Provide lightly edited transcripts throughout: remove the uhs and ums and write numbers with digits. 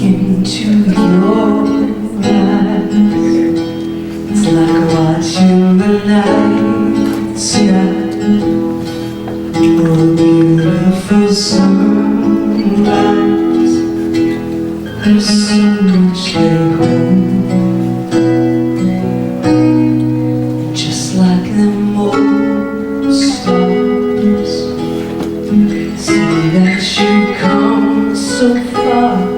into your eyes. It's like watching the night sky or a beautiful sunrise. There's so much they hold, just like them old stories. See that you come so far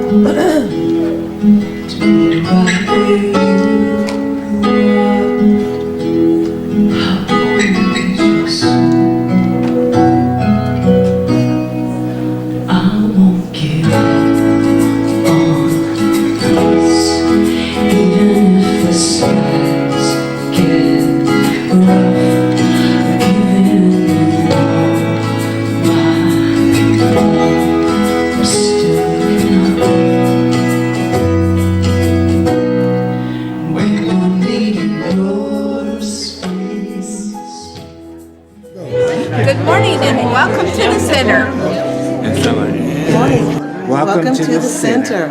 to be right where you are. How gorgeous. I won't give on this, even if the skies get rough. Giving you all my love, I'm still looking up when you're needing your space. Good morning and welcome to the center. Welcome to the center.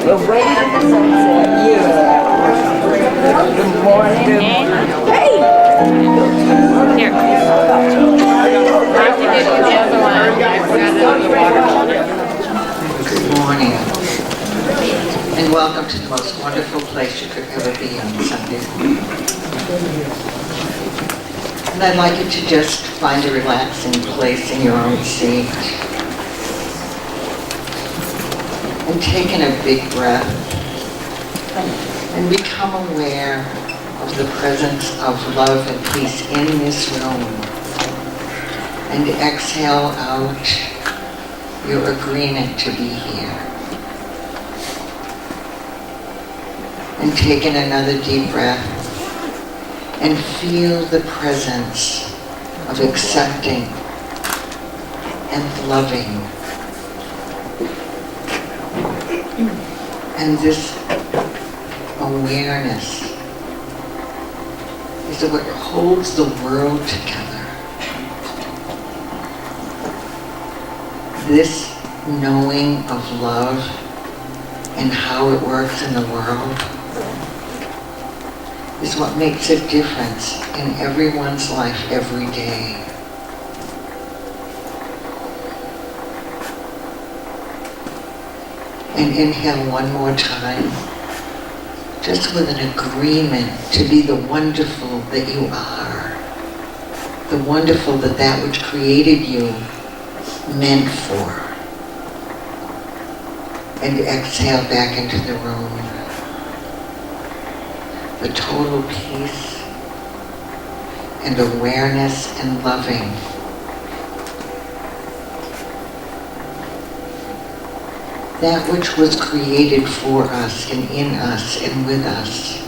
We're waiting in the sunset. Good morning. Hey! Here. Good morning. And welcome to the most wonderful place you could ever be on Sunday morning. And I'd like you to just find a relaxing place in your own seat. And take in a big breath and become aware of the presence of love and peace in this room. And exhale out your agreement to be here. And take in another deep breath and feel the presence of accepting and loving. And this awareness is what holds the world together. This knowing of love and how it works in the world is what makes a difference in everyone's life every day. And inhale one more time, just with an agreement to be the wonderful that you are, the wonderful that that which created you meant for. And exhale back into the room. The total peace and awareness and loving. That which was created for us and in us and with us.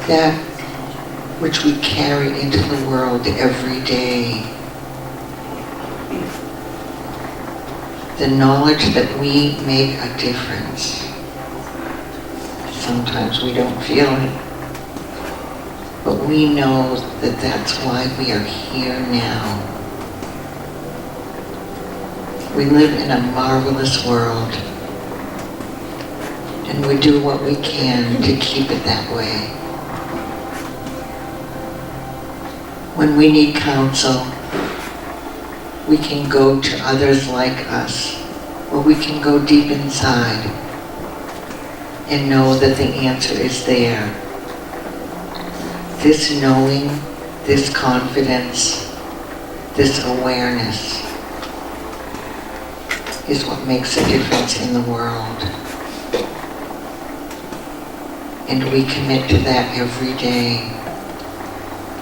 That which we carry into the world every day. The knowledge that we make a difference. Sometimes we don't feel it, but we know that that's why we are here now. We live in a marvelous world, and we do what we can to keep it that way. When we need counsel, we can go to others like us, or we can go deep inside and know that the answer is there. This knowing, this confidence, this awareness is what makes a difference in the world. And we commit to that every day.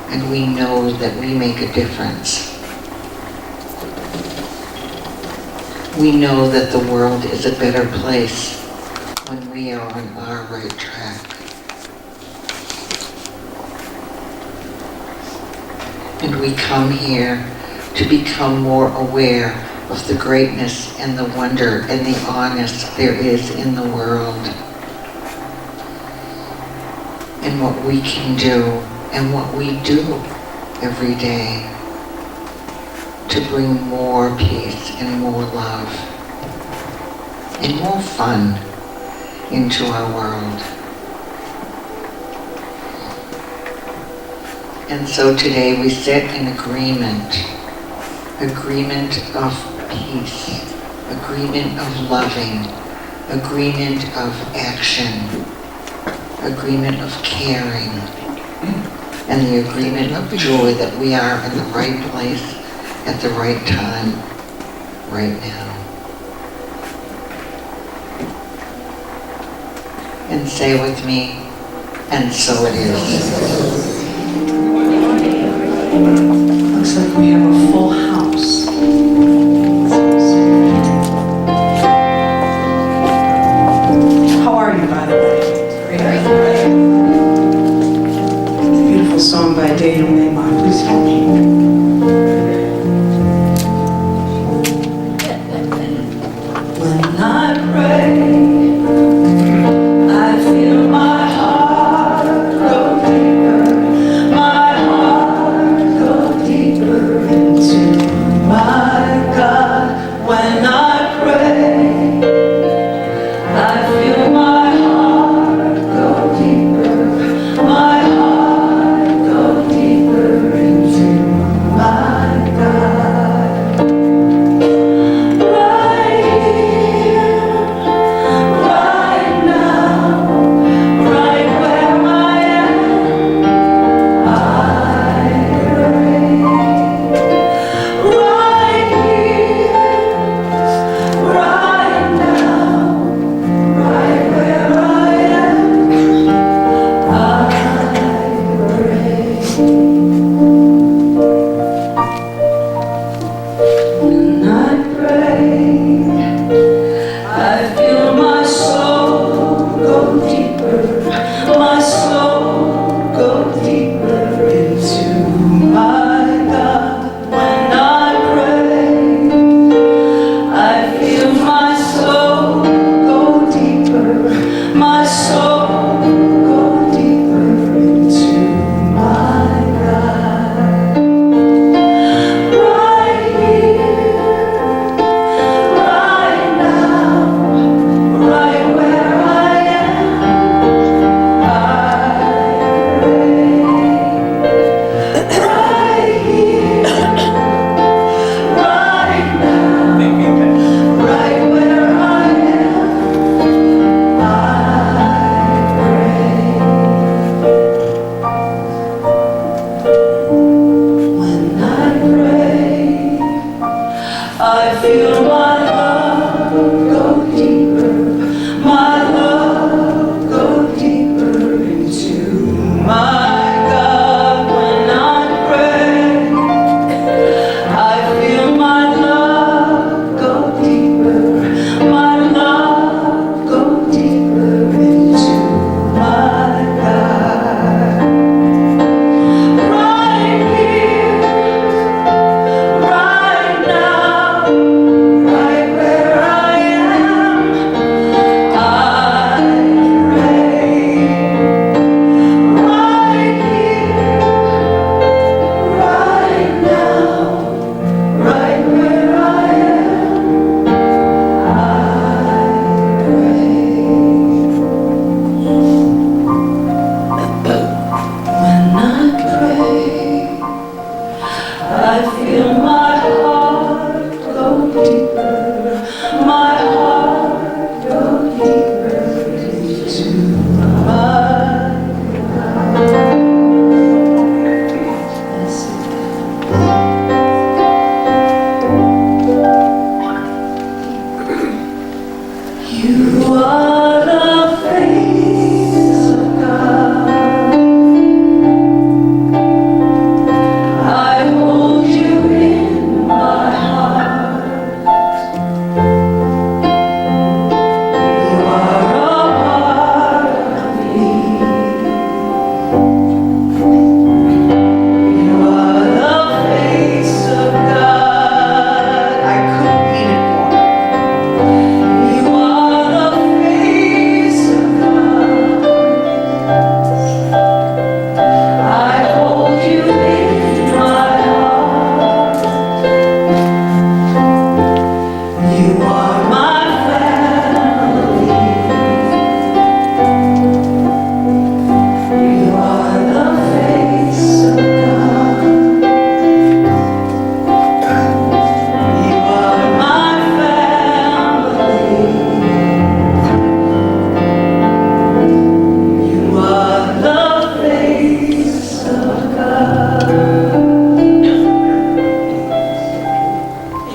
And we know that we make a difference. We know that the world is a better place when we are on our right track. And we come here to become more aware of the greatness and the wonder and the honest there is in the world. And what we can do and what we do every day to bring more peace and more love and more fun into our world. And so today we sit in agreement of peace, agreement of loving, agreement of action, agreement of caring, and the agreement of joy that we are in the right place at the right time, right now. And say with me, and so it is. Looks like we have a full house. How are you, by the way? Great. Beautiful song by Daniel Neyman. Please help me. When I pray, I feel my heart go deeper. My heart go deeper into my God. When I pray, I feel my heart go deeper. My heart go deeper into my God. Right here, right now, right where I am, I pray. Right here, right now, right where I am, I pray. When I pray, I feel my soul go deeper, my soul go deeper into my God. When I pray, I feel my soul go deeper, my soul go deeper into my God. Right here, right now, right where I am, I pray. Right here, right now, right where I am, I pray. When I pray, I feel my love go deeper, my love go deeper into my God. When I pray, I feel my love go deeper, my love go deeper into my God. Right here, right now, right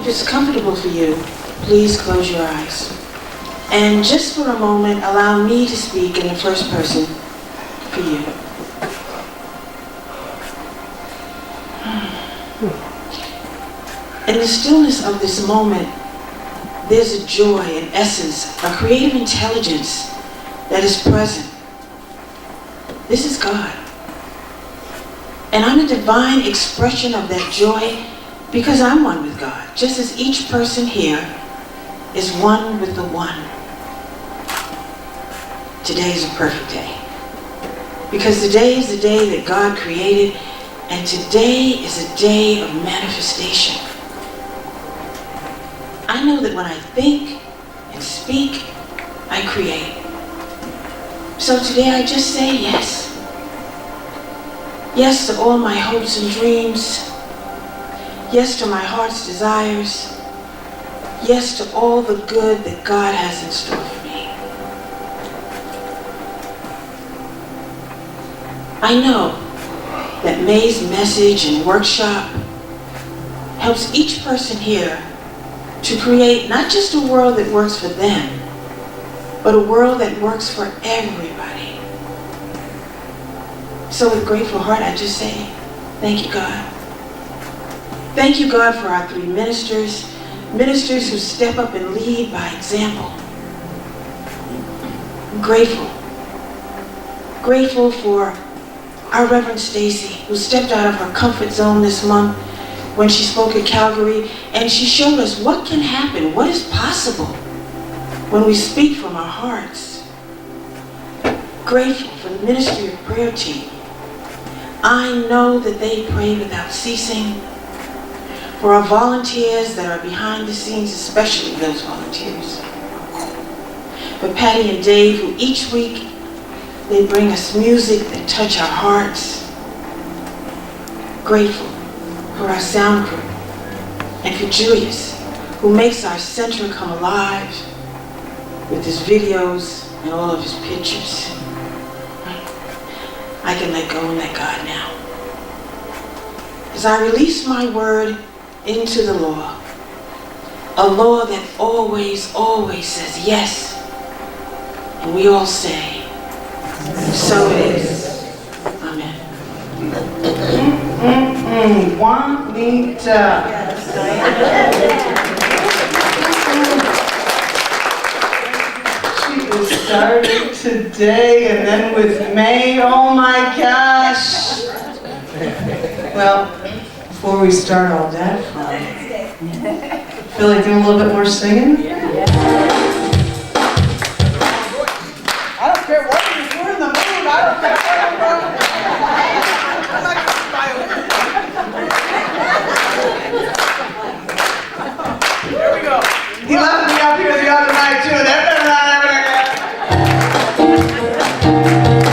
If it's comfortable for you, please close your eyes. And just for a moment, allow me to speak in the first person for you. In the stillness of this moment, there's a joy, an essence, a creative intelligence that is present. This is God. And I'm a divine expression of that joy because I'm one with God, just as each person here is one with the one. Today is a perfect day. Because today is the day that God created, and today is a day of manifestation. I know that when I think and speak, I create. So today I just say yes. Yes to all my hopes and dreams. Yes to my heart's desires. Yes to all the good that God has in store for me. I know that May's message and workshop helps each person here to create not just a world that works for them, but a world that works for everybody. So with grateful heart, I just say, thank you, God. Thank you, God, for our 3 ministers, ministers who step up and lead by example. I'm grateful. Grateful for our Reverend Stacy, who stepped out of her comfort zone this month when she spoke at Calvary, and she showed us what can happen, what is possible when we speak from our hearts. Grateful for the ministry of prayer team. I know that they pray without ceasing. For our volunteers that are behind the scenes, especially those volunteers. For Patty and Dave, who each week they bring us music that touch our hearts. Grateful for our sound crew. And for Julius, who makes our center come alive with his videos and all of his pictures. I can let go and let God now. As I release my word into the law, a law that always, always says yes. And we all say, so it is. Amen. Juanita. She was started today and then with May. Oh my gosh. Well, before we start all that fun, feel like doing a little bit more singing? I don't care what it is, we're in the mood. I don't care what it is. I'm not going to smile. Here we go. He left me up here the other night too.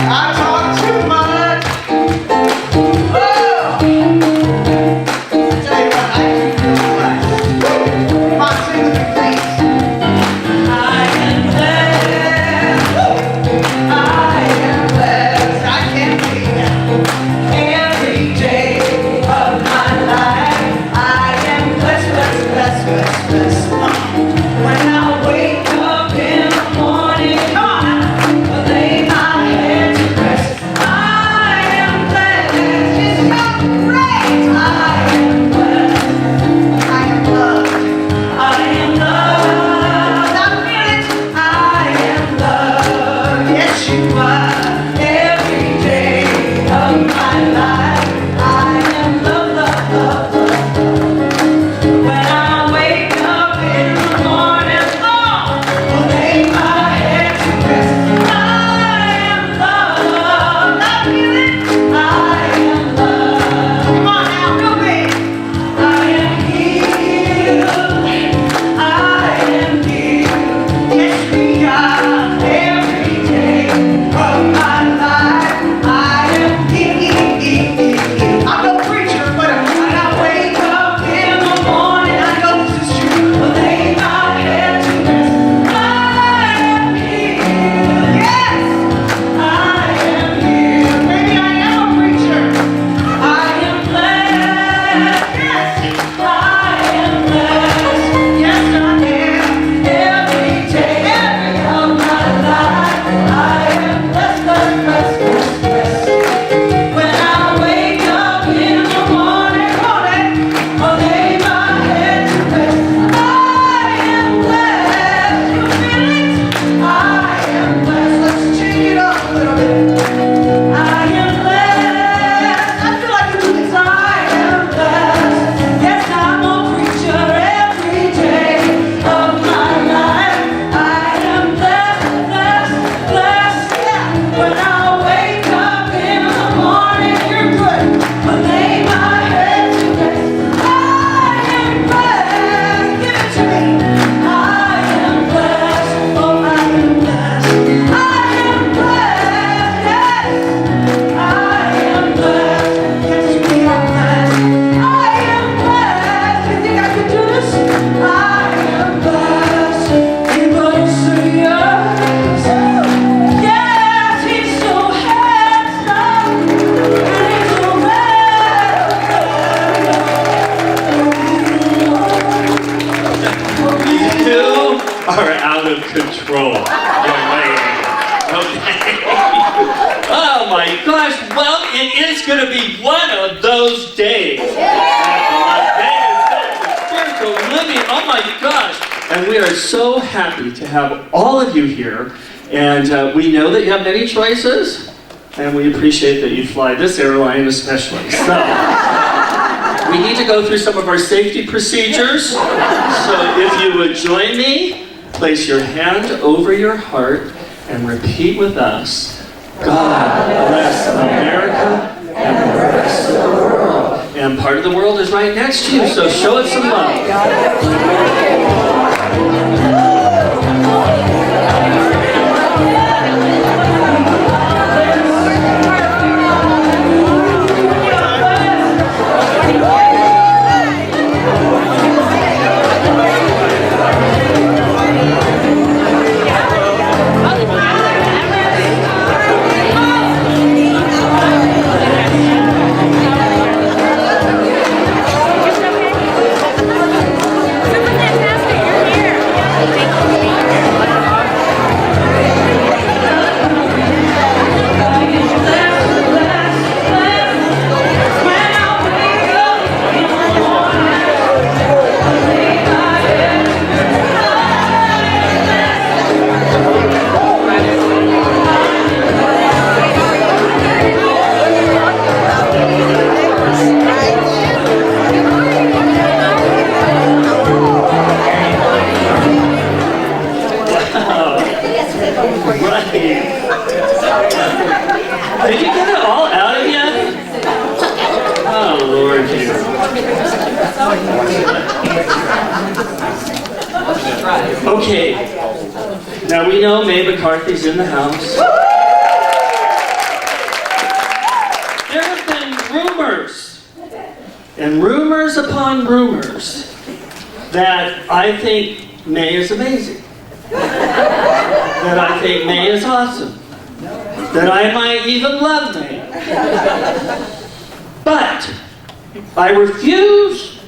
I talk too much. Oh! I tell you what, I can feel blessed. Come on, sing with me, please. I am blessed. I am blessed. I can't be every day of my life. I am blessed, blessed, blessed, blessed, blessed. When I wake up in the morning, come on, I lay my head to rest. I am blessed. It's not great. I am blessed. I am loved. I am loved. I feel it. I am loved. Yes, you are. Every day of my life, I am loved, loved, loved, loved. When I wake up it's going to be one of those days. Spiritual living, oh my gosh. And we are so happy to have all of you here. And we know that you have many choices, and we appreciate that you fly this airline especially. So, we need to go through some of our safety procedures. So if you would join me, place your hand over your heart and repeat with us, God bless America and the rest of the world. And part of the world is right next to you, so show it some love. Did you get it all out of you? Oh, Lord Jesus. Okay. Now we know Mae McCarthy's in the house. There have been rumors, and rumors upon rumors, that I think Mae is amazing. That I think Mae is awesome. That I might even love Mae. But I refuse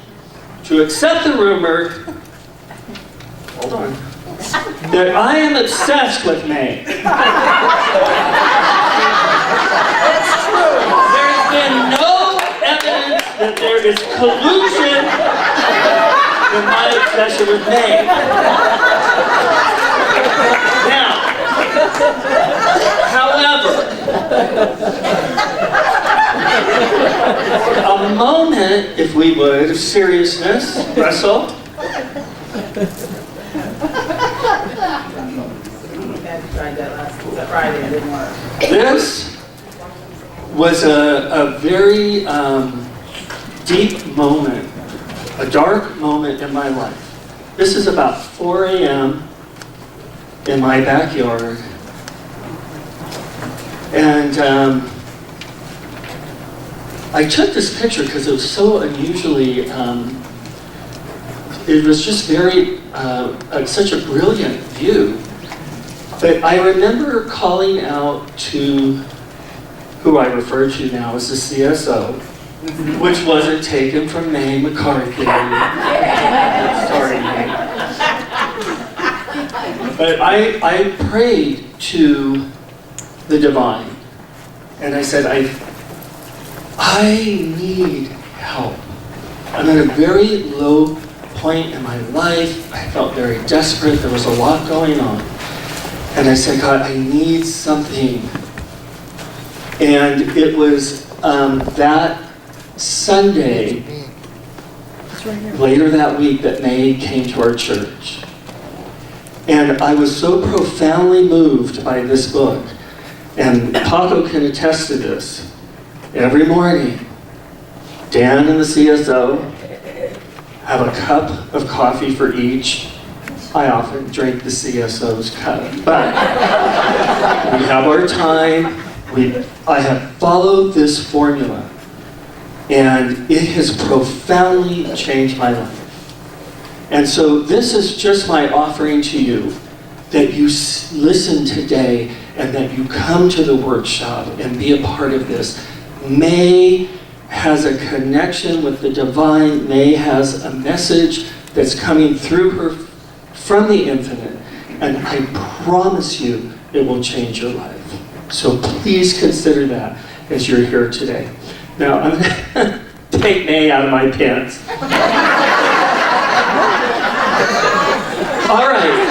to accept the rumor, hold on, that I am obsessed with Mae. That's true. There's been no evidence that there is collusion in my obsession with Mae. Now, however, a moment, if we would, of seriousness. Russell? This was a very deep moment, a dark moment in my life. This is about 4 a.m. in my backyard. And I took this picture because it was so unusually, it was just very, such a brilliant view. But I remember calling out to who I refer to now as the CSO, which wasn't taken from Mae McCarthy. Sorry, Mae. But I prayed to the divine, and I said, I need help. I'm at a very low point in my life. I felt very desperate. There was a lot going on. And I said, God, I need something. And it was that Sunday, later that week, that Mae came to our church. And I was so profoundly moved by this book. And Paco can attest to this. Every morning, Dan and the CSO have a cup of coffee for each. I often drink the CSO's cup, but we have our time. I have followed this formula, and it has profoundly changed my life. And so this is just my offering to you, that you listen today and that you come to the workshop and be a part of this. Mae has a connection with the divine. Mae has a message that's coming through her from the infinite, and I promise you it will change your life. So please consider that. as you're here today. Now, I'm going to take May out of my pants. All right.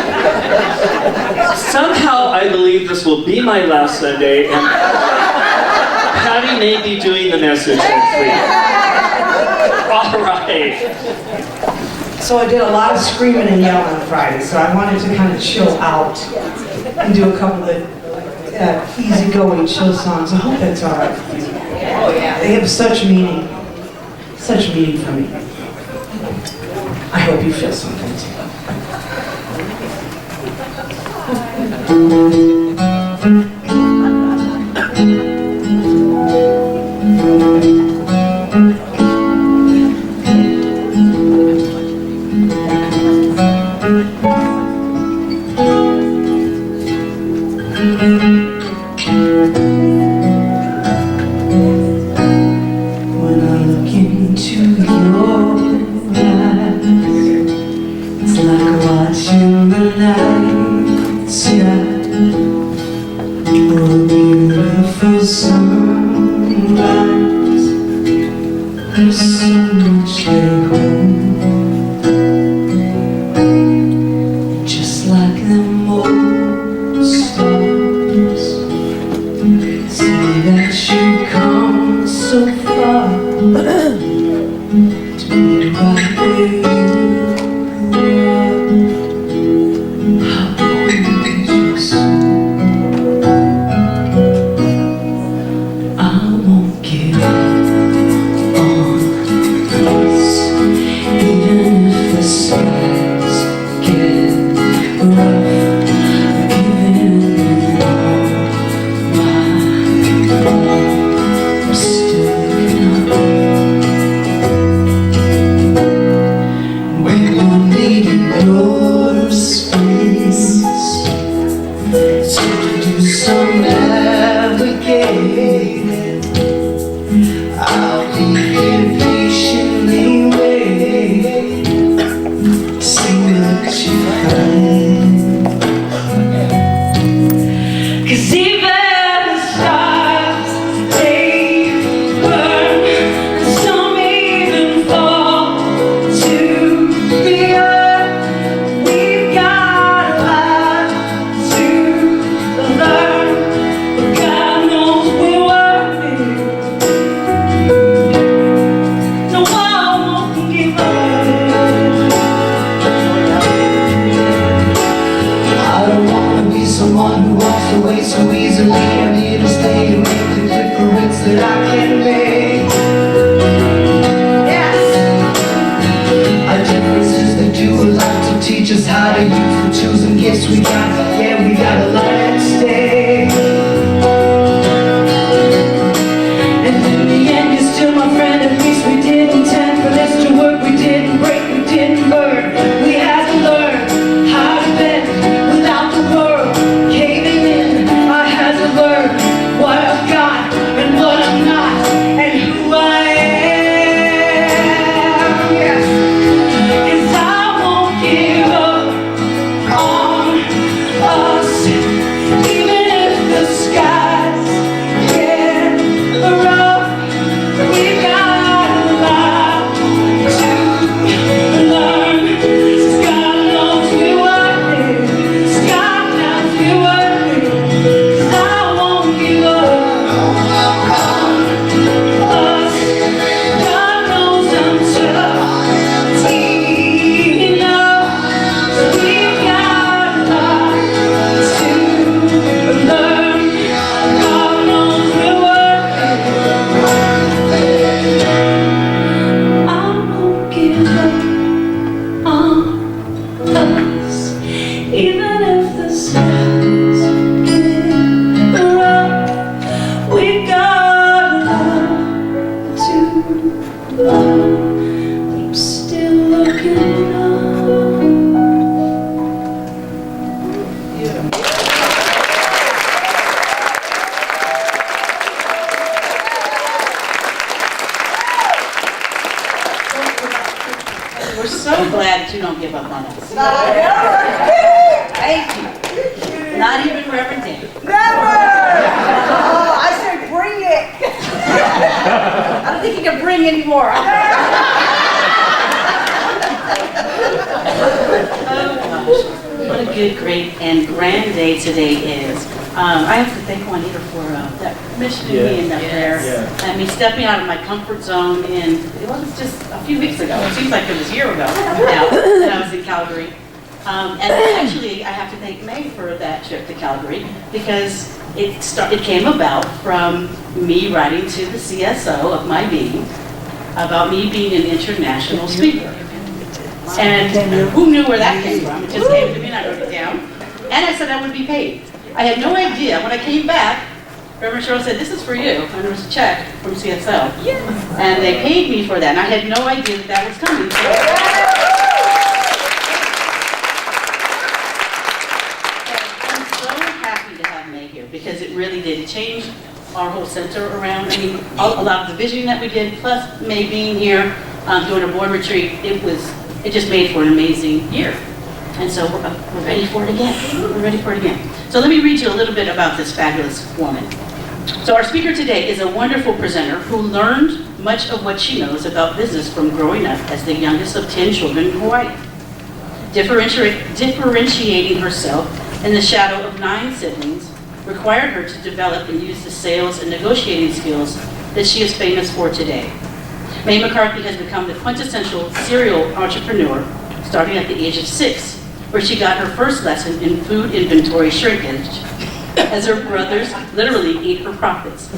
Somehow I believe this will be my last Sunday, and Patty may be doing the message next week. All right. So I did a lot of screaming and yelling on Friday, so I wanted to kind of chill out and do a couple of easygoing chill songs. I hope that's all right with you. Oh yeah. They have such meaning for me. I hope you feel something too. When I look into your eyes, it's like watching the night sky or a beautiful sunrise. There's so much they hold, just like them old stars. See that you come so far to be right where you are. How gorgeous. I won't give on this, even if the skies get rough. Even though my love is still looking up. When you're needing your space, so do some navigating. I'll be here patiently waiting to see what you find. 'Cause even the stars, they burn, and some even fall to the earth. We've got a lot to learn, but God knows we're worth it. No, I won't give up. I don't wanna be someone who walks away so easily. I'm here to stay and make the difference that I can make. Yes! Our differences, they do a lot to teach us how to use the tools and gifts we got. Yeah, we got a lot at stake. And in the end, you're still my friend. At least we didn't intend for this to work. We didn't break, we didn't burn. We had to learn how to bend without the world caving in. I had to learn what I've got and what I'm not, and who I am. Yes. 'Cause I won't give up on us, even if the skies get rough. We got a lot to learn. 'Cause God knows we're worth it. 'Cause God knows we're worth it. 'Cause I won't give up on us. God knows I'm tough enough. We've got a lot to learn. God knows we're worth it. I won't give up on us, even if the skies get rough. We got a lot to learn, but I'm still looking up. We're so glad you don't give up on us. Thank you. Not even Reverend Dan. Never! Oh, I said bring it! think he can bring any more. What a good, great, and grand day today is. I have to thank Juanita for that commissioning me and that prayer. I mean, stepping out of my comfort zone, and it was just a few weeks ago. It seems like it was a year ago now that I was in Calgary. And actually, I have to thank May for that trip to Calgary because it came about from me writing to the CSO of my being about me being an international speaker. And who knew where that came from? It just came to me and I wrote it down. And I said I would be paid. I had no idea. When I came back, Reverend Cheryl said, "This is for you." And there was a check from CSL. And they paid me for that. And I had no idea that was coming. I'm so happy to have May here because it really did. It changed our whole center around. I mean, a lot of the visioning that we did, plus May being here doing a board retreat, it just made for an amazing year. And so we're ready for it again. We're ready for it again. So let me read you a little bit about this fabulous woman. So our speaker today is a wonderful presenter who learned much of what she knows about business from growing up as the youngest of 10 children in Hawaii. Differentiating herself in the shadow of 9 siblings required her to develop and use the sales and negotiating skills that she is famous for today. May McCarthy has become the quintessential serial entrepreneur starting at the age of 6, where she got her first lesson in food inventory shrinkage as her brothers literally ate her profits.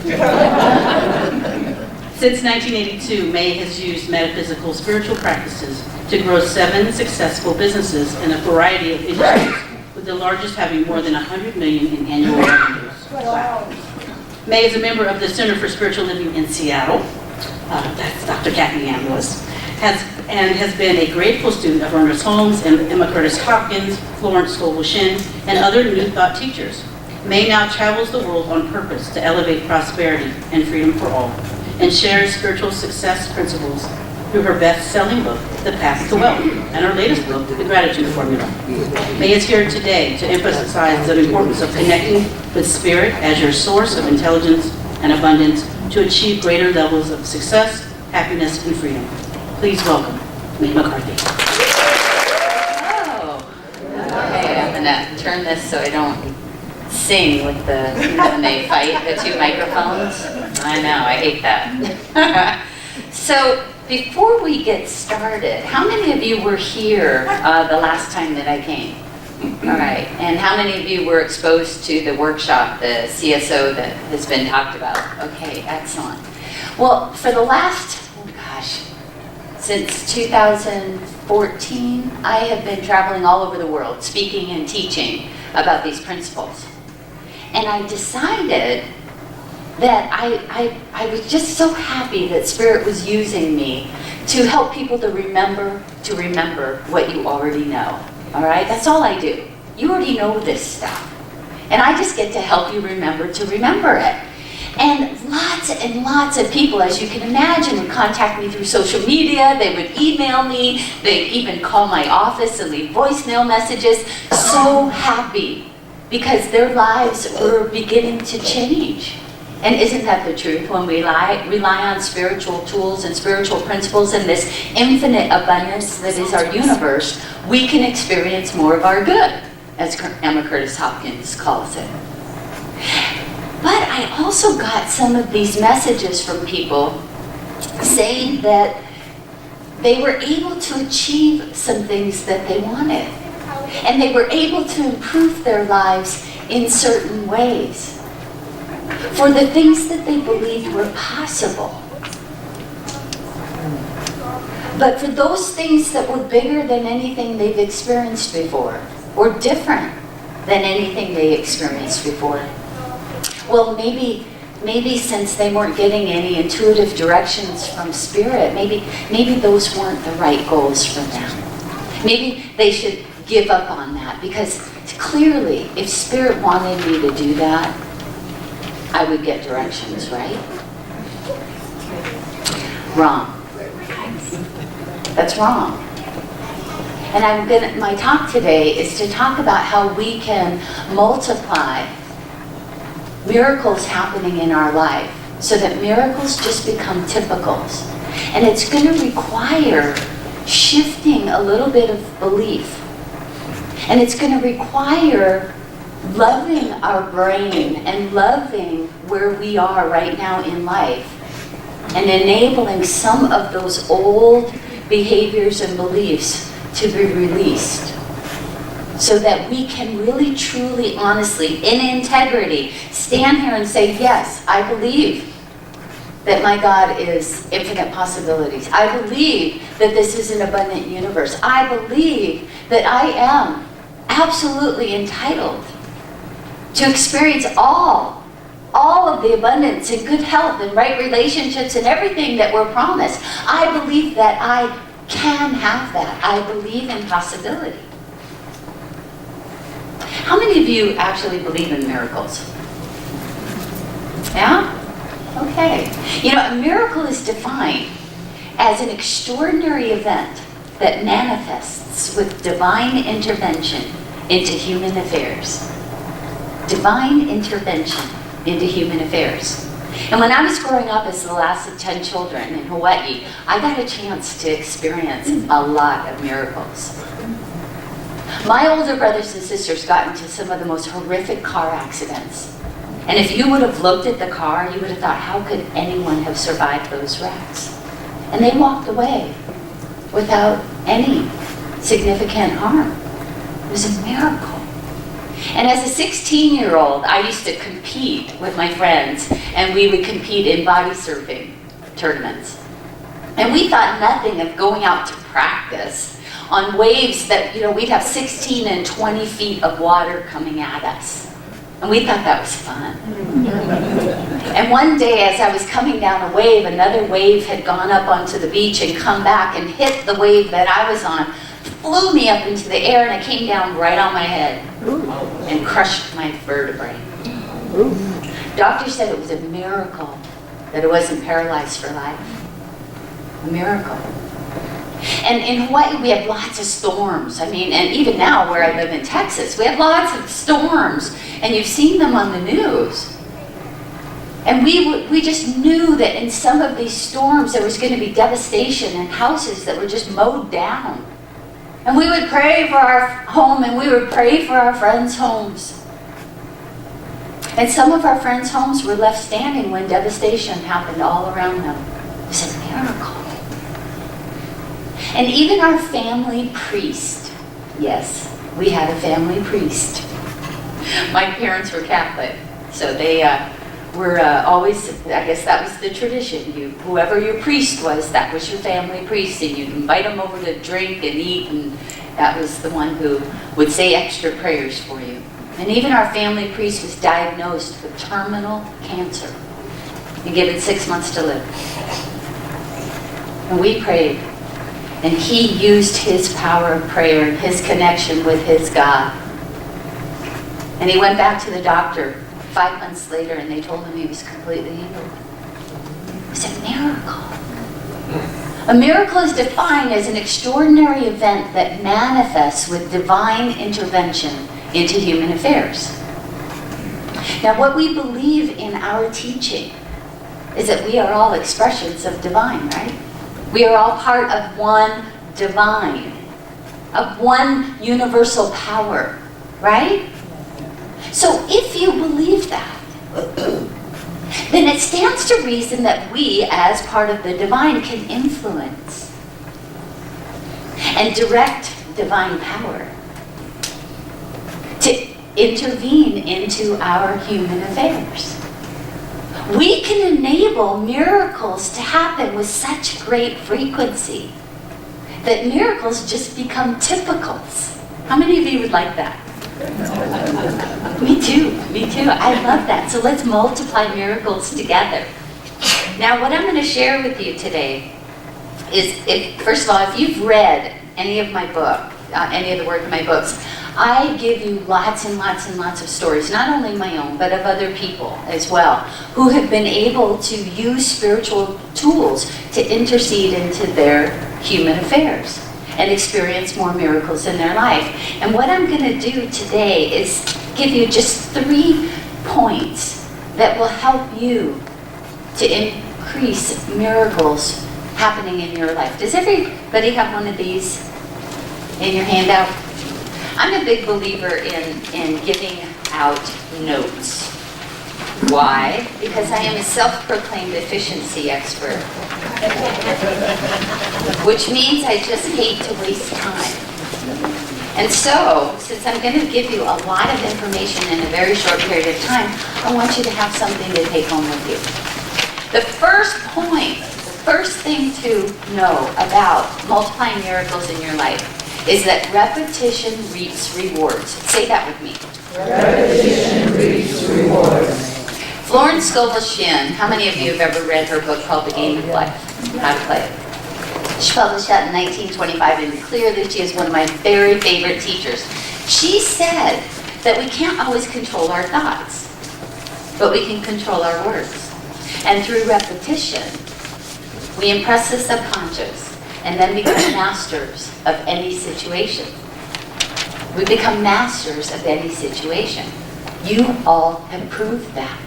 Since 1982, May has used metaphysical spiritual practices to grow 7 successful businesses in a variety of industries, with the largest having more than 100 million in annual revenues. Wow. May is a member of the Center for Spiritual Living in Seattle. That's Dr. Kathy Ambrose. Has been a grateful student of Ernest Holmes and Emma Curtis Hopkins, Florence Scovel Shinn, and other New Thought teachers. May now travels the world on purpose to elevate prosperity and freedom for all, and shares spiritual success principles through her best-selling book, The Path to Wealth, and her latest book, The Gratitude Formula. May is here today to emphasize the importance of connecting with Spirit as your source of intelligence and abundance to achieve greater levels of success, happiness, and freedom. Please welcome May McCarthy. Oh, okay, I'm gonna turn this so I don't sing with when they fight the 2 microphones. I know, I hate that. So before we get started, how many of you were here the last time that I came? All right, and how many of you were exposed to the workshop, the CSO that has been talked about? Okay, excellent. Well, for the last, since 2014, I have been traveling all over the world, speaking and teaching about these principles. And I decided that I was just so happy that Spirit was using me to help people to remember what you already know. All right, that's all I do. You already know this stuff. And I just get to help you remember to remember it. And lots of people, as you can imagine, would contact me through social media. They would email me. They'd even call my office and leave voicemail messages. So happy because their lives were beginning to change. And isn't that the truth? When we rely on spiritual tools and spiritual principles and this infinite abundance that is our universe, we can experience more of our good, as Emma Curtis Hopkins calls it. But I also got some of these messages from people saying that they were able to achieve some things that they wanted. And they were able to improve their lives in certain ways for the things that they believed were possible. But for those things that were bigger than anything they've experienced before, or different than anything they experienced before, well, maybe since they weren't getting any intuitive directions from Spirit, maybe those weren't the right goals for them. Maybe they should give up on that, because clearly, if Spirit wanted me to do that, I would get directions, right? Wrong. That's wrong. And my talk today is to talk about how we can multiply miracles happening in our life so that miracles just become typicals. And it's going to require shifting a little bit of belief. And it's going to require loving our brain and loving where we are right now in life and enabling some of those old behaviors and beliefs to be released so that we can really, truly, honestly, in integrity, stand here and say, yes, I believe that my God is infinite possibilities. I believe that this is an abundant universe. I believe that I am absolutely entitled to experience all of the abundance and good health and right relationships and everything that we're promised. I believe that I can have that. I believe in possibility. How many of you actually believe in miracles? Yeah? Okay. You know, a miracle is defined as an extraordinary event that manifests with divine intervention into human affairs. Divine intervention into human affairs. And when I was growing up as the last of 10 children in Hawaii, I got a chance to experience a lot of miracles. My older brothers and sisters got into some of the most horrific car accidents. And if you would have looked at the car, you would have thought, how could anyone have survived those wrecks? And they walked away without any significant harm. It was a miracle. And as a 16-year-old, I used to compete with my friends, and we would compete in body surfing tournaments. And we thought nothing of going out to practice on waves that, you know, we'd have 16 and 20 feet of water coming at us. And we thought that was fun. And one day, as I was coming down a wave, another wave had gone up onto the beach and come back and hit the wave that I was on, flew me up into the air, and it came down right on my head and crushed my vertebrae. Doctor said it was a miracle that it wasn't paralyzed for life. A miracle. And in Hawaii, we have lots of storms. I mean, and even now where I live in Texas, we have lots of storms. And you've seen them on the news. And we just knew that in some of these storms, there was going to be devastation and houses that were just mowed down. And we would pray for our home, and we would pray for our friends' homes. And some of our friends' homes were left standing when devastation happened all around them. It was a miracle. And even our family priest, yes, we had a family priest. My parents were Catholic, so they were always, I guess that was the tradition. Whoever your priest was, that was your family priest, and you'd invite them over to drink and eat, and that was the one who would say extra prayers for you. And even our family priest was diagnosed with terminal cancer and given 6 months to live. And we prayed. And he used his power of prayer and his connection with his God. And he went back to the doctor 5 months later, and they told him he was completely healed. It was a miracle. A miracle is defined as an extraordinary event that manifests with divine intervention into human affairs. Now, what we believe in our teaching is that we are all expressions of divine, right? We are all part of one divine, of one universal power, right? So if you believe that, then it stands to reason that we, as part of the divine, can influence and direct divine power to intervene into our human affairs. We can enable miracles to happen with such great frequency that miracles just become typicals. How many of you would like that? Me too. I love that. So let's multiply miracles together. Now, what I'm going to share with you today is, first of all, if you've read any of my book, any of the work in my books, I give you lots and lots and lots of stories, not only my own, but of other people as well, who have been able to use spiritual tools to intercede into their human affairs and experience more miracles in their life. And what I'm going to do today is give you just 3 points that will help you to increase miracles happening in your life. Does everybody have one of these in your handout? I'm a big believer in giving out notes. Why? Because I am a self-proclaimed efficiency expert. Which means I just hate to waste time. And so, since I'm going to give you a lot of information in a very short period of time, I want you to have something to take home with you. The first point, the first thing to know about multiplying miracles in your life is that repetition reaps rewards. Say that with me. Repetition reaps rewards. Florence Scovel Shinn, how many of you have ever read her book called The Game of Life? How to Play It? She published that in 1925, and clearly she is one of my very favorite teachers. She said that we can't always control our thoughts, but we can control our words. And through repetition, we impress the subconscious and then become masters of any situation. We become masters of any situation. You all have proved that.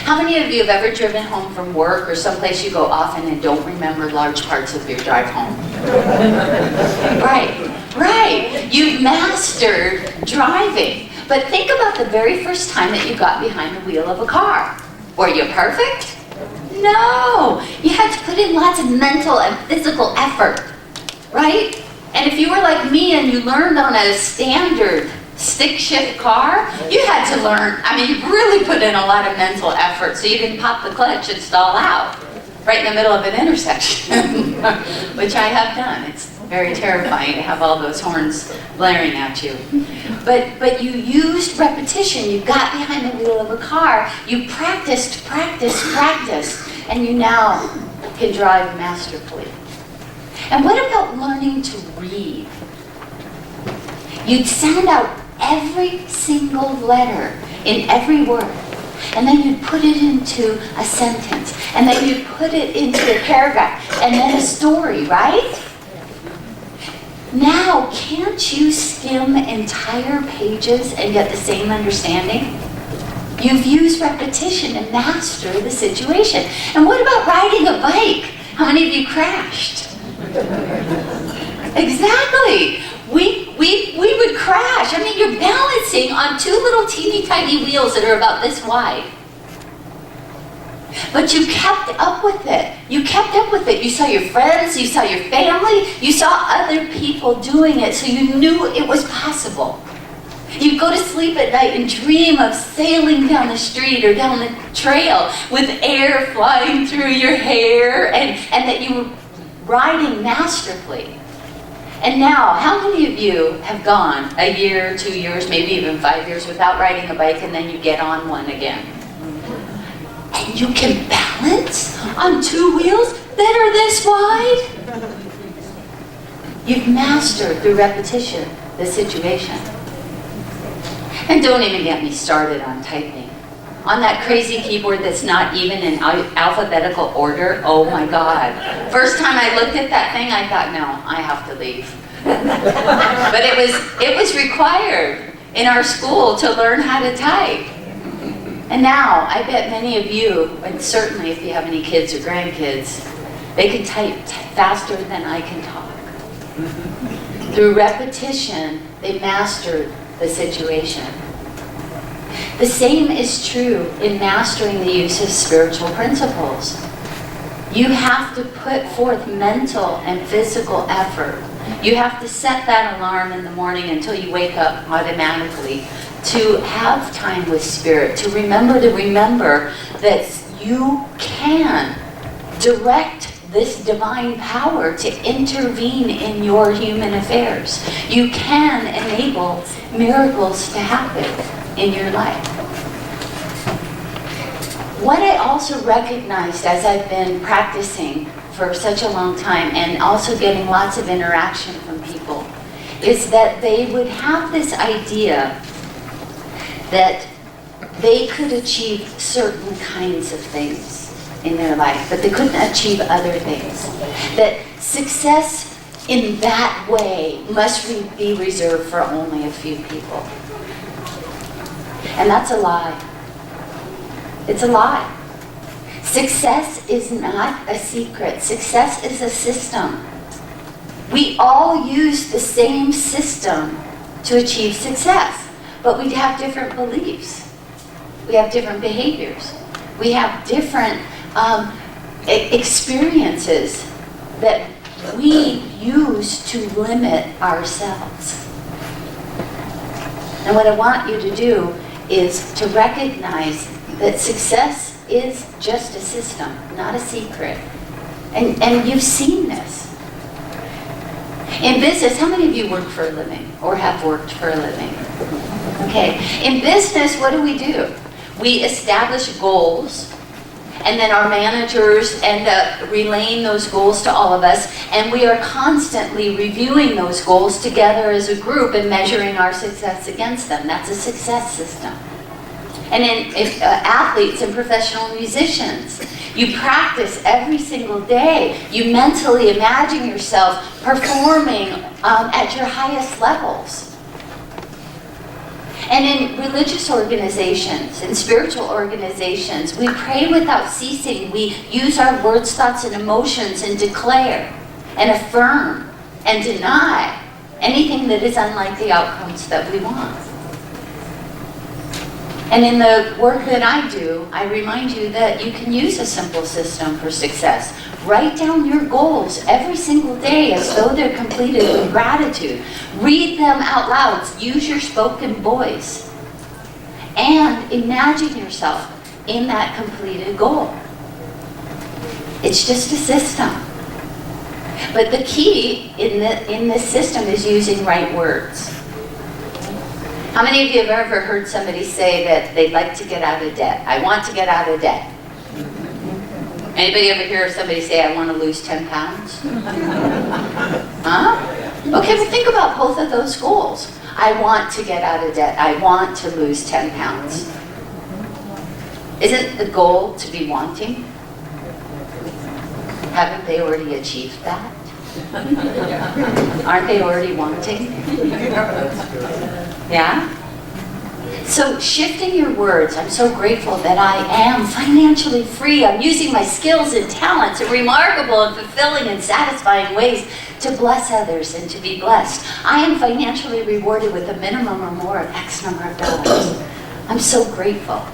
How many of you have ever driven home from work or someplace you go often and don't remember large parts of your drive home? Right. You've mastered driving. But think about the very first time that you got behind the wheel of a car. Were you perfect? No. You had to put in lots of mental and physical effort, right? And if you were like me and you learned on a standard stick shift car, you had to learn, you really put in a lot of mental effort so you didn't pop the clutch and stall out right in the middle of an intersection, which I have done. It's very terrifying to have all those horns blaring at you. But you used repetition. You got behind the wheel of a car. You practiced, and you now can drive masterfully. And what about learning to read? You'd sound out every single letter in every word, and then you'd put it into a sentence, and then you'd put it into a paragraph, and then a story, right? Now, can't you skim entire pages and get the same understanding? You've used repetition to master the situation. And what about riding a bike? How many of you crashed? Exactly. We would crash. You're balancing on two little teeny tiny wheels that are about this wide. But you kept up with it. You saw your friends, you saw your family, you saw other people doing it, so you knew it was possible. You'd go to sleep at night and dream of sailing down the street or down the trail with air flying through your hair and that you were riding masterfully. And now, how many of you have gone a year, 2 years, maybe even 5 years without riding a bike, and then you get on one again? And you can balance on two wheels that are this wide? You've mastered through repetition the situation. And don't even get me started on typing. On that crazy keyboard that's not even in alphabetical order, oh my God. First time I looked at that thing, I thought, no, I have to leave. But it was required in our school to learn how to type. And now, I bet many of you, and certainly if you have any kids or grandkids, they can type faster than I can talk. Through repetition, they mastered the situation. The same is true in mastering the use of spiritual principles. You have to put forth mental and physical effort. You have to set that alarm in the morning until you wake up automatically to have time with Spirit, to remember that you can direct this divine power to intervene in your human affairs. You can enable miracles to happen in your life. What I also recognized as I've been practicing for such a long time and also getting lots of interaction from people is that they would have this idea that they could achieve certain kinds of things in their life, but they couldn't achieve other things. That success in that way must be reserved for only a few people. And that's a lie. It's a lie. Success is not a secret. Success is a system. We all use the same system to achieve success, but we have different beliefs. We have different behaviors. We have different experiences that we use to limit ourselves. And what I want you to do is to recognize that success is just a system, not a secret. And you've seen this. In business, how many of you work for a living or have worked for a living? Okay. In business, what do? We establish goals, and then our managers end up relaying those goals to all of us, and we are constantly reviewing those goals together as a group and measuring our success against them. That's a success system. And in athletes and professional musicians, you practice every single day. You mentally imagine yourself performing at your highest levels. And in religious organizations and spiritual organizations, we pray without ceasing. We use our words, thoughts, and emotions and declare and affirm and deny anything that is unlike the outcomes that we want. And in the work that I do, I remind you that you can use a simple system for success. Write down your goals every single day as though they're completed with gratitude. Read them out loud. Use your spoken voice. And imagine yourself in that completed goal. It's just a system. But the key in this system is using right words. How many of you have ever heard somebody say that they'd like to get out of debt? I want to get out of debt. Anybody ever hear somebody say, I want to lose 10 pounds? Huh? Okay, well think about both of those goals. I want to get out of debt. I want to lose 10 pounds. Isn't the goal to be wanting? Haven't they already achieved that? Aren't they already wanting? Yeah? So shifting your words, I'm so grateful that I am financially free. I'm using my skills and talents in remarkable and fulfilling and satisfying ways to bless others and to be blessed. I am financially rewarded with a minimum or more of X number of dollars. I'm so grateful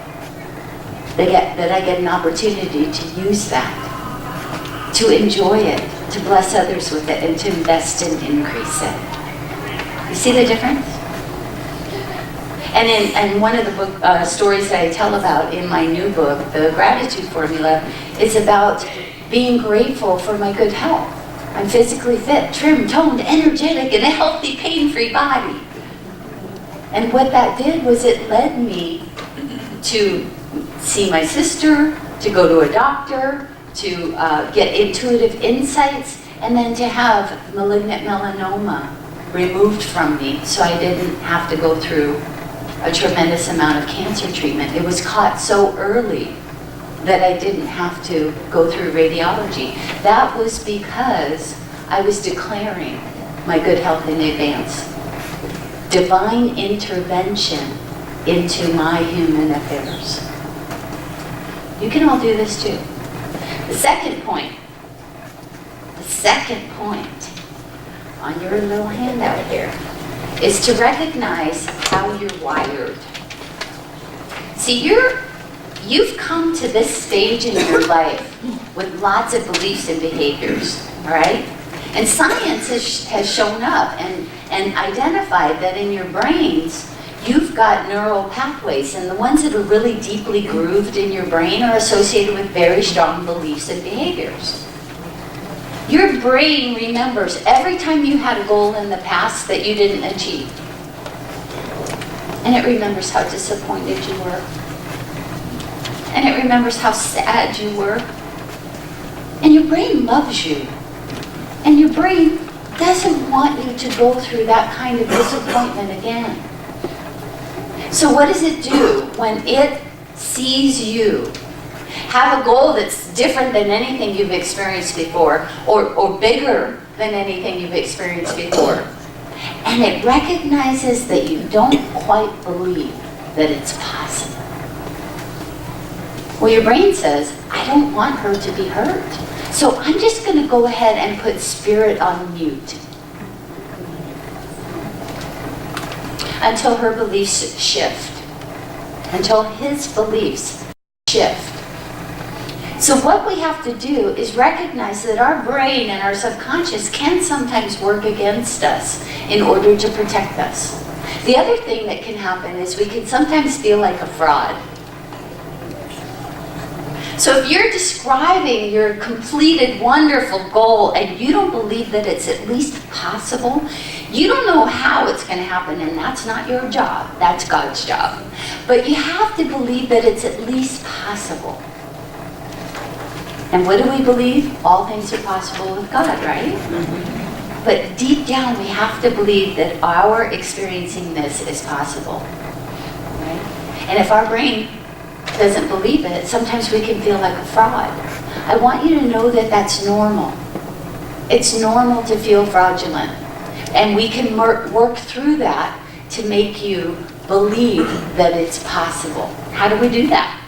that I get an opportunity to use that, to enjoy it, to bless others with it, and to invest and increase it. You see the difference? And in one of the book stories that I tell about in my new book, The Gratitude Formula, is about being grateful for my good health. I'm physically fit, trim, toned, energetic, and a healthy, pain-free body. And what that did was it led me to see my sister, to go to a doctor, to get intuitive insights, and then to have malignant melanoma removed from me so I didn't have to go through a tremendous amount of cancer treatment. It was caught so early that I didn't have to go through radiology. That was because I was declaring my good health in advance. Divine intervention into my human affairs. You can all do this too. The second point on your little handout here is to recognize how you're wired. See, you've come to this stage in your life with lots of beliefs and behaviors, all right? And science has shown up and identified that in your brains, you've got neural pathways, and the ones that are really deeply grooved in your brain are associated with very strong beliefs and behaviors. Your brain remembers every time you had a goal in the past that you didn't achieve. And it remembers how disappointed you were. And it remembers how sad you were. And your brain loves you. And your brain doesn't want you to go through that kind of disappointment again. So what does it do when it sees you have a goal that's different than anything you've experienced before, or bigger than anything you've experienced before, and it recognizes that you don't quite believe that it's possible? Well, your brain says, I don't want her to be hurt. So I'm just going to go ahead and put spirit on mute until her beliefs shift, until his beliefs shift. So what we have to do is recognize that our brain and our subconscious can sometimes work against us in order to protect us. The other thing that can happen is we can sometimes feel like a fraud. So if you're describing your completed wonderful goal and you don't believe that it's at least possible, you don't know how it's going to happen, and that's not your job, that's God's job. But you have to believe that it's at least possible. And what do we believe? All things are possible with God, right? Mm-hmm. But deep down we have to believe that our experiencing this is possible. Right? And if our brain doesn't believe it, sometimes we can feel like a fraud. I want you to know that that's normal. It's normal to feel fraudulent. And we can work through that to make you believe that it's possible. How do we do that?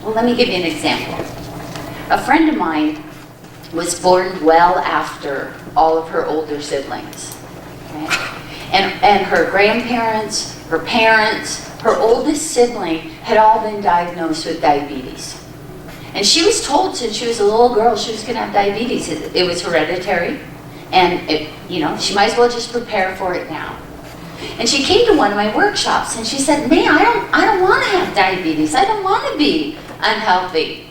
Well, let me give you an example. A friend of mine was born well after all of her older siblings. Okay? And her grandparents, her parents, her oldest sibling had all been diagnosed with diabetes. And she was told since she was a little girl she was going to have diabetes. It was hereditary, and she might as well just prepare for it now. And she came to one of my workshops and she said, May, I don't want to have diabetes. I don't want to be unhealthy.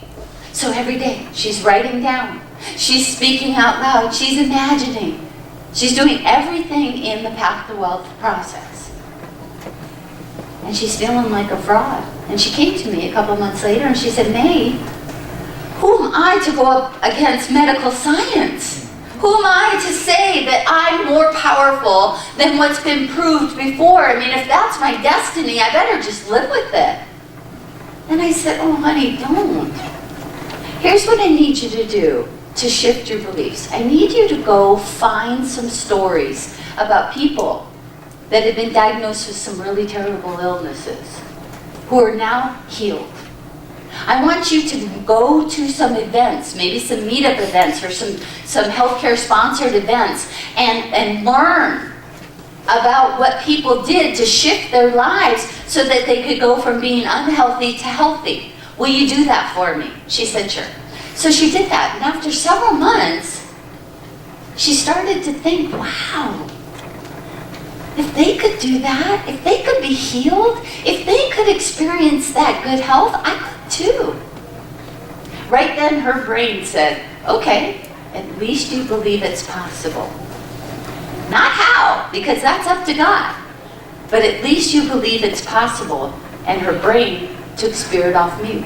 So every day she's writing down, she's speaking out loud, she's imagining, she's doing everything in the Path to Wealth process. And she's feeling like a fraud. And she came to me a couple months later and she said, May, who am I to go up against medical science? Who am I to say that I'm more powerful than what's been proved before? I mean, if that's my destiny, I better just live with it. And I said, oh, honey, don't. Here's what I need you to do to shift your beliefs. I need you to go find some stories about people that have been diagnosed with some really terrible illnesses who are now healed. I want you to go to some events, maybe some meetup events or some healthcare sponsored events, and learn about what people did to shift their lives so that they could go from being unhealthy to healthy. Will you do that for me? She said, sure. So she did that, and after several months, she started to think, wow, if they could do that, if they could be healed, if they could experience that good health, I could too. Right then her brain said, okay, at least you believe it's possible. Not how, because that's up to God. But at least you believe it's possible. And her brain took spirit off mute.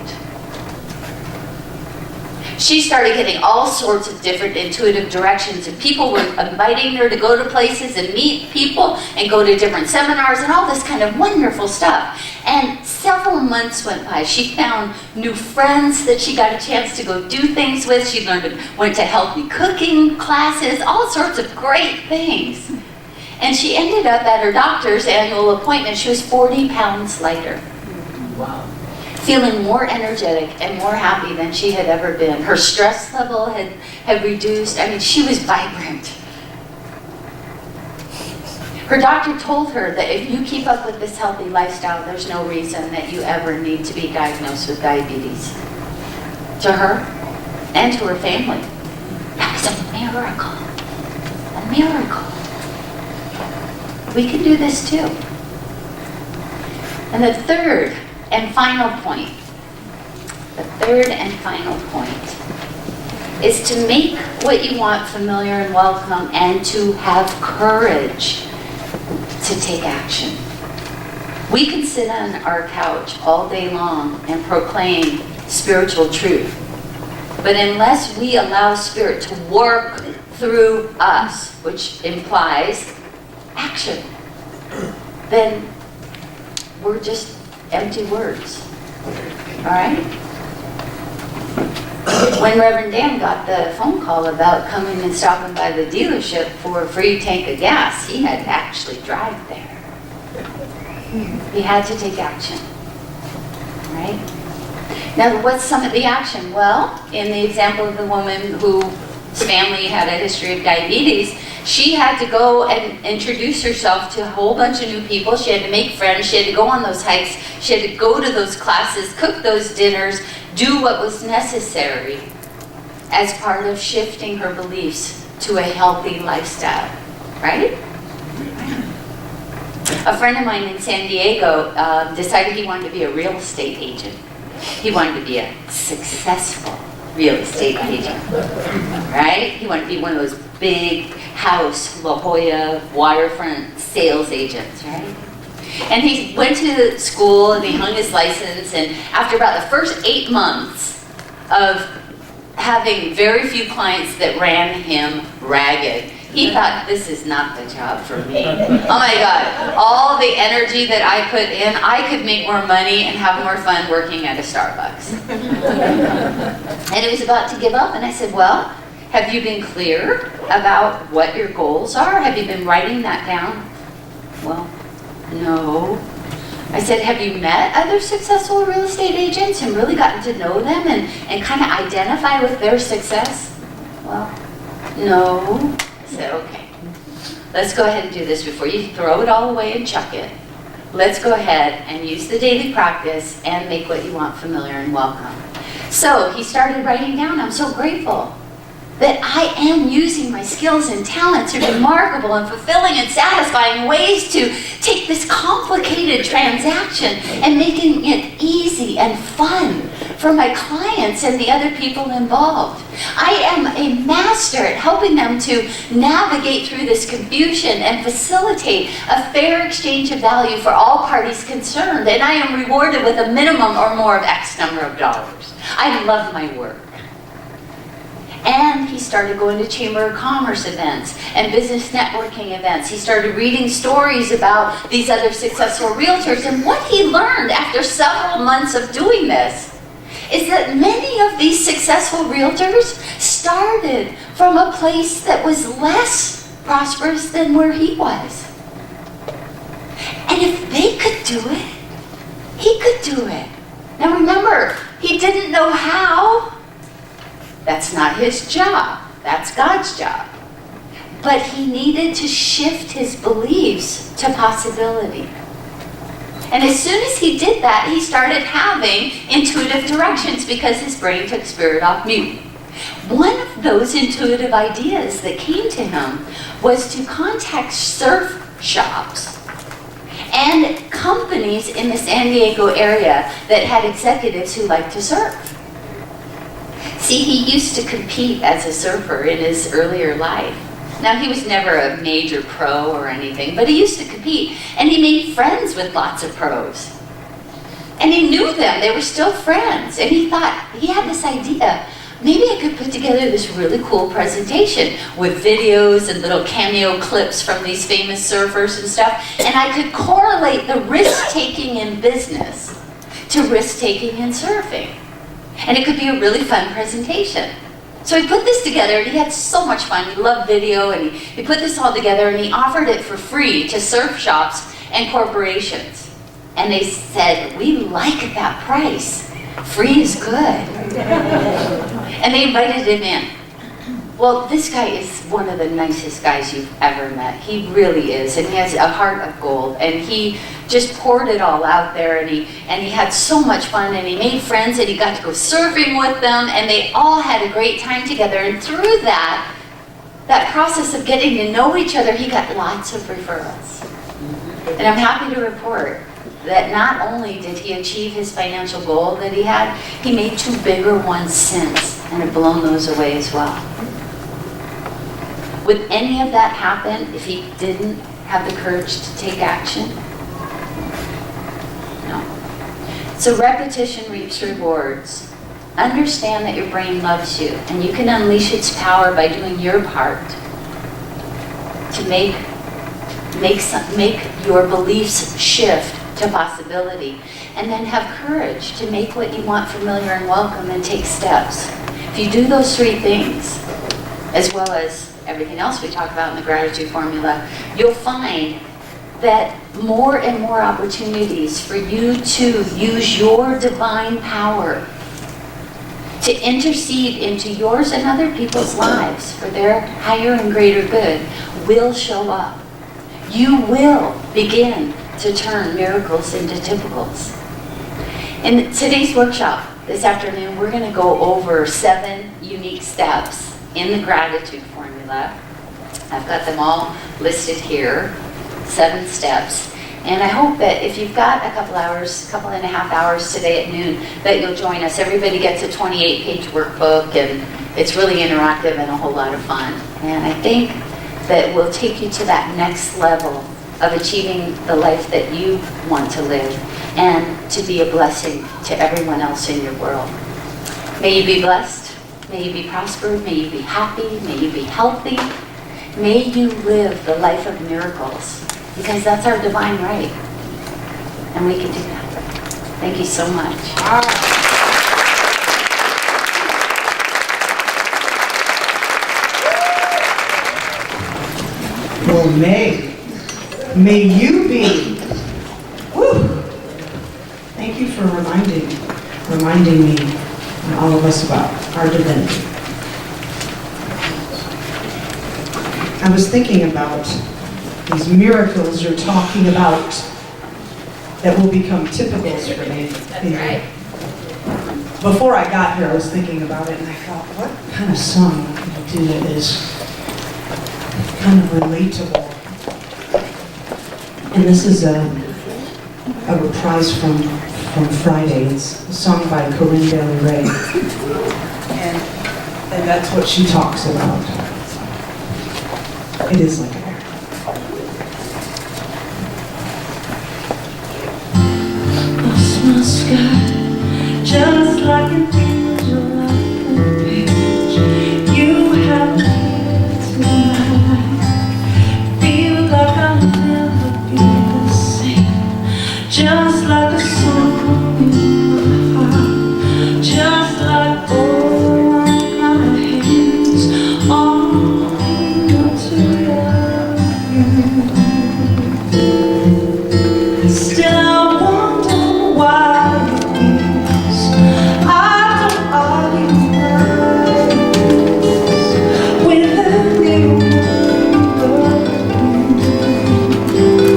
She started getting all sorts of different intuitive directions, and people were inviting her to go to places and meet people and go to different seminars and all this kind of wonderful stuff. And several months went by. She found new friends that she got a chance to go do things with. She went to healthy cooking classes, all sorts of great things. And she ended up at her doctor's annual appointment. She was 40 pounds lighter. Wow. Feeling more energetic and more happy than she had ever been. Her stress level had reduced. I mean, she was vibrant. Her doctor told her that if you keep up with this healthy lifestyle, there's no reason that you ever need to be diagnosed with diabetes. To her and to her family, that was a miracle. A miracle. We can do this too. And the third and final point is to make what you want familiar and welcome, and to have courage to take action. We can sit on our couch all day long and proclaim spiritual truth, but unless we allow Spirit to work through us, which implies action, then we're just empty words. All right? When Reverend Dan got the phone call about coming and stopping by the dealership for a free tank of gas, he had to actually drive there. He had to take action. Right? Now, what's some of the action? Well, in the example of the woman whose family had a history of diabetes, she had to go and introduce herself to a whole bunch of new people. She had to make friends. She had to go on those hikes. She had to go to those classes, cook those dinners, do what was necessary as part of shifting her beliefs to a healthy lifestyle, right? A friend of mine in San Diego decided he wanted to be a real estate agent. He wanted to be a successful real estate agent, right? He wanted to be one of those big house, La Jolla, waterfront sales agents, right? And he went to school and he hung his license, and after about the first 8 months of having very few clients that ran him ragged, he thought, this is not the job for me. Oh my God, all the energy that I put in, I could make more money and have more fun working at a Starbucks. And it was about to give up, and I said, well, have you been clear about what your goals are? Have you been writing that down? Well, no. I said, have you met other successful real estate agents and really gotten to know them and kind of identify with their success? Well, no. I said, okay, let's go ahead and do this before you throw it all away and chuck it. Let's go ahead and use the daily practice and make what you want familiar and welcome. So he started writing down, I'm so grateful that I am using my skills and talents in remarkable and fulfilling and satisfying ways to take this complicated transaction and making it easy and fun for my clients and the other people involved. I am a master at helping them to navigate through this confusion and facilitate a fair exchange of value for all parties concerned, and I am rewarded with a minimum or more of X number of dollars. I love my work. And he started going to Chamber of Commerce events and business networking events. He started reading stories about these other successful realtors. And what he learned after several months of doing this is that many of these successful realtors started from a place that was less prosperous than where he was. And if they could do it, he could do it. Now remember, he didn't know how. That's not his job. That's God's job. But he needed to shift his beliefs to possibility. And as soon as he did that, he started having intuitive directions because his brain took spirit off mute. One of those intuitive ideas that came to him was to contact surf shops and companies in the San Diego area that had executives who liked to surf. See, he used to compete as a surfer in his earlier life. Now, he was never a major pro or anything, but he used to compete, and he made friends with lots of pros. And he knew them, they were still friends, and he thought, he had this idea, maybe I could put together this really cool presentation with videos and little cameo clips from these famous surfers and stuff, and I could correlate the risk-taking in business to risk-taking in surfing. And it could be a really fun presentation. So he put this together, and he had so much fun. He loved video, and he put this all together, and he offered it for free to surf shops and corporations. And they said, we like that price. Free is good. And they invited him in. Well, this guy is one of the nicest guys you've ever met. He really is, and he has a heart of gold. And he just poured it all out there, and he had so much fun, and he made friends, and he got to go surfing with them, and they all had a great time together. And through that process of getting to know each other, he got lots of referrals. And I'm happy to report that not only did he achieve his financial goal that he had, he made 2 bigger ones since, and have blown those away as well. Would any of that happen if he didn't have the courage to take action? No. So repetition reaps rewards. Understand that your brain loves you, and you can unleash its power by doing your part to make your beliefs shift to possibility, and then have courage to make what you want familiar and welcome and take steps. If you do those 3 things, as well as everything else we talk about in the gratitude formula, you'll find that more and more opportunities for you to use your divine power to intercede into yours and other people's lives for their higher and greater good will show up. You will begin to turn miracles into typicals. In today's workshop, this afternoon, we're going to go over 7 unique steps in the gratitude formula. I've got them all listed here, 7 steps. And I hope that if you've got a couple and a half hours today at noon, that you'll join us. Everybody gets a 28-page workbook, and it's really interactive and a whole lot of fun. And I think that will take you to that next level of achieving the life that you want to live and to be a blessing to everyone else in your world. May you be blessed. May you be prospered. May you be happy. May you be healthy. May you live the life of miracles, because that's our divine right. And we can do that. Thank you so much. Well, may you be. Woo! Thank you for reminding me and all of us about our divinity. I was thinking about these miracles you're talking about that will become typicals for me. That's right. Before I got here, I was thinking about it, and I thought, what kind of song can I do that is kind of relatable? And this is a reprise from Friday. It's a song by Corinne Bailey Rae, and that's what she talks about. It is like a my sky, just like an angel on the page. You have me to my life. Feel like I'll never be the same. Just like a song in my heart. Just like oil on my hands. On to love you. Still I wonder why it is I don't argue with anyone but you.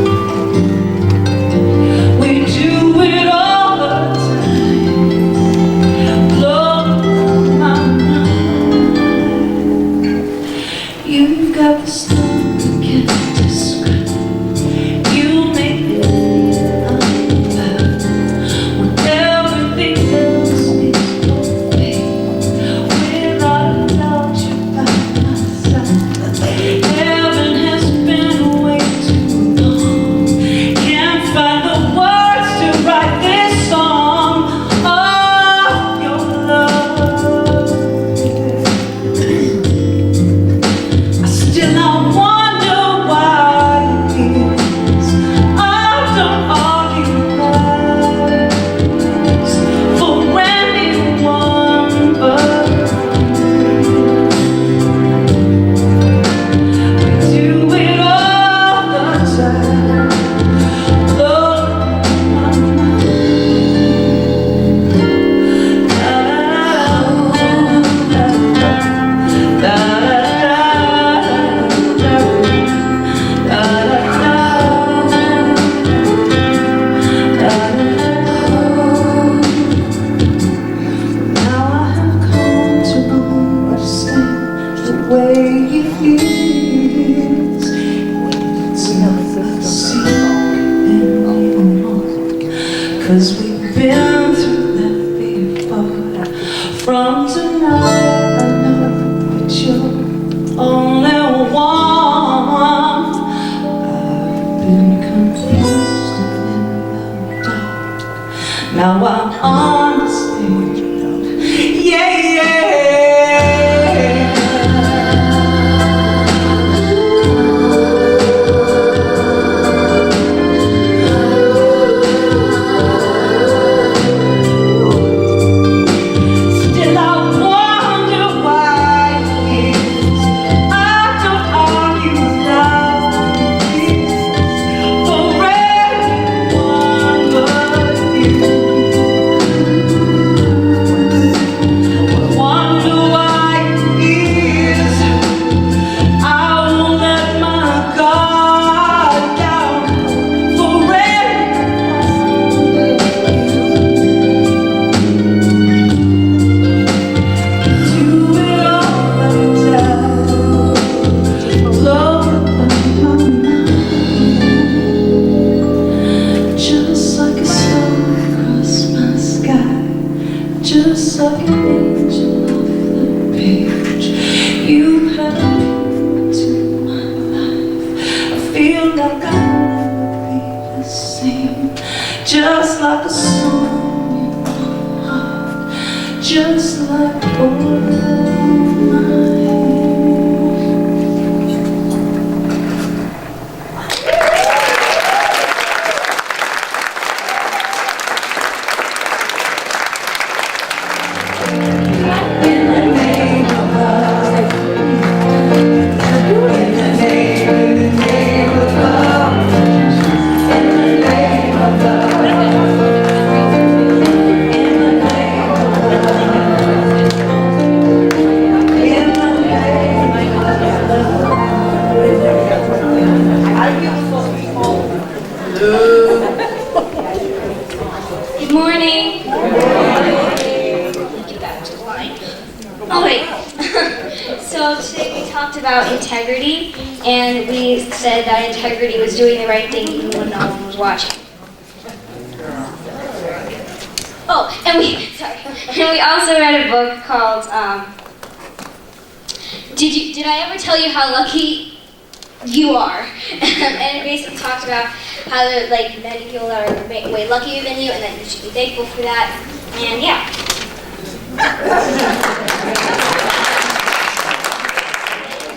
We do it all the time, blow my mind. You've got the stuff that can't describe. You make me feel alive when everything else is okay. Without a doubt, you're by my side. Heaven has been way too long. Can't find the words to write this song. Oh, your love. Still I wonder why it is I don't argue lies for anyone but you. We do it all the time, Lord, my mind. Now I have come to understand the way it feels when it's not seen anymore. 'Cause we've been through that before. From tonight I know that you're only one. I've been confused and in the dark. Now I understand. Yeah, yeah. Still I wonder why it is I don't argue like this for sing, just like a song in my heart, just like all mine. Good morning. Get back to the line. Oh wait. So today we talked about integrity, and we said that integrity was doing the right thing even when no one was watching. Oh, and we also read a book called Did I ever tell you how lucky you are? And it basically talks about how there like many people that are way luckier than you, and that you should be thankful for that. And yeah.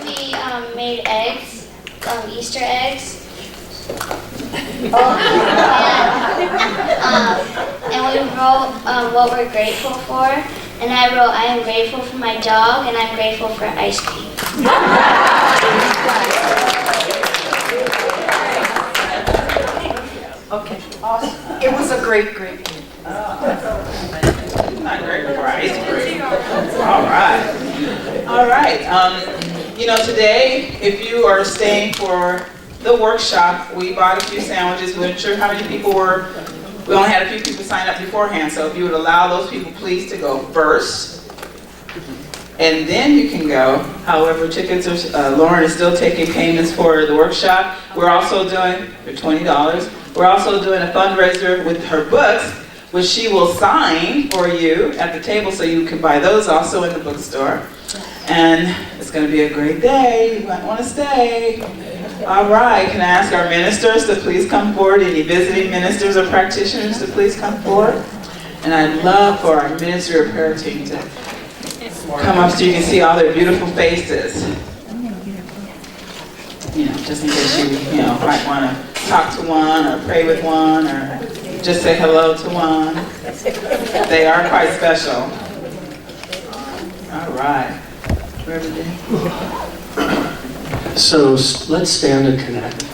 We made eggs, Easter eggs. And we wrote what we're grateful for. And I wrote, I am grateful for my dog, and I'm grateful for ice cream. Okay, awesome. It was a great game. Not great for ice cream. All right. You know, today, if you are staying for the workshop, we bought a few sandwiches. We weren't sure how many people were. We only had a few people sign up beforehand, so if you would allow those people, please, to go first. And then you can go. However, tickets are, Lauren is still taking payments for the workshop. We're also doing, for $20, we're also doing a fundraiser with her books, which she will sign for you at the table, so you can buy those also in the bookstore. And it's going to be a great day. You might want to stay. All right, can I ask our ministers to please come forward? Any visiting ministers or practitioners to please come forward? And I'd love for our ministry or prayer team to come up so you can see all their beautiful faces. You know, just in case you might want to talk to one or pray with one or just say hello to one. They are quite special. All right. So let's stand and connect.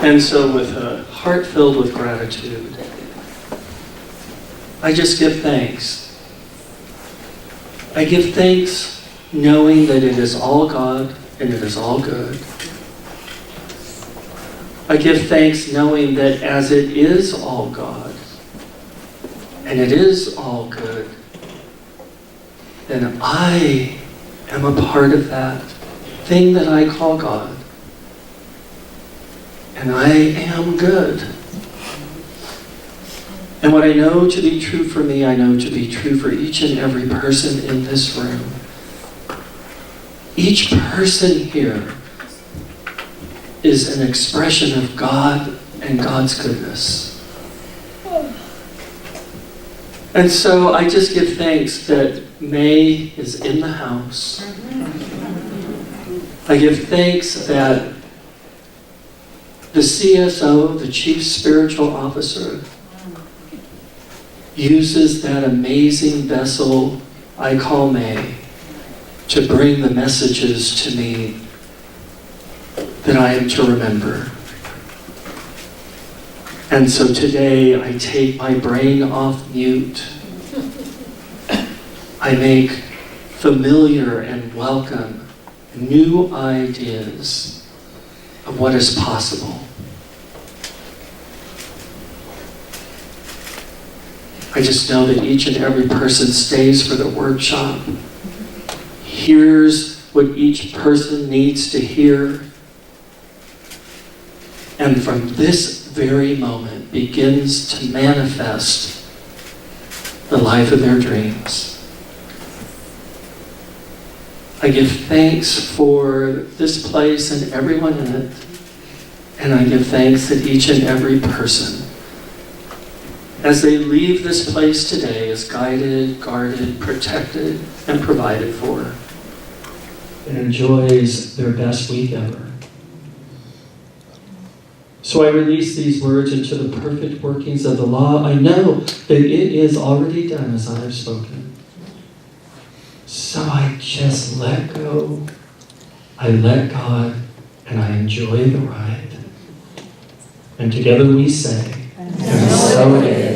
And so with a heart filled with gratitude, I just give thanks. I give thanks knowing that it is all God and it is all good. I give thanks knowing that as it is all God and it is all good, then I am a part of that thing that I call God. And I am good. And what I know to be true for me, I know to be true for each and every person in this room. Each person here is an expression of God and God's goodness. And so I just give thanks that May is in the house. I give thanks that the CSO, the Chief Spiritual Officer, uses that amazing vessel I call May to bring the messages to me that I am to remember. And so today I take my brain off mute. I make familiar and welcome new ideas of what is possible. I just know that each and every person stays for the workshop, hears what each person needs to hear, and from this very moment begins to manifest the life of their dreams. I give thanks for this place and everyone in it, and I give thanks that each and every person, as they leave this place today, is guided, guarded, protected, and provided for, and enjoys their best week ever. So I release these words into the perfect workings of the law. I know that it is already done as I have spoken. So I just let go. I let God, and I enjoy the ride. And together we say, and so it is.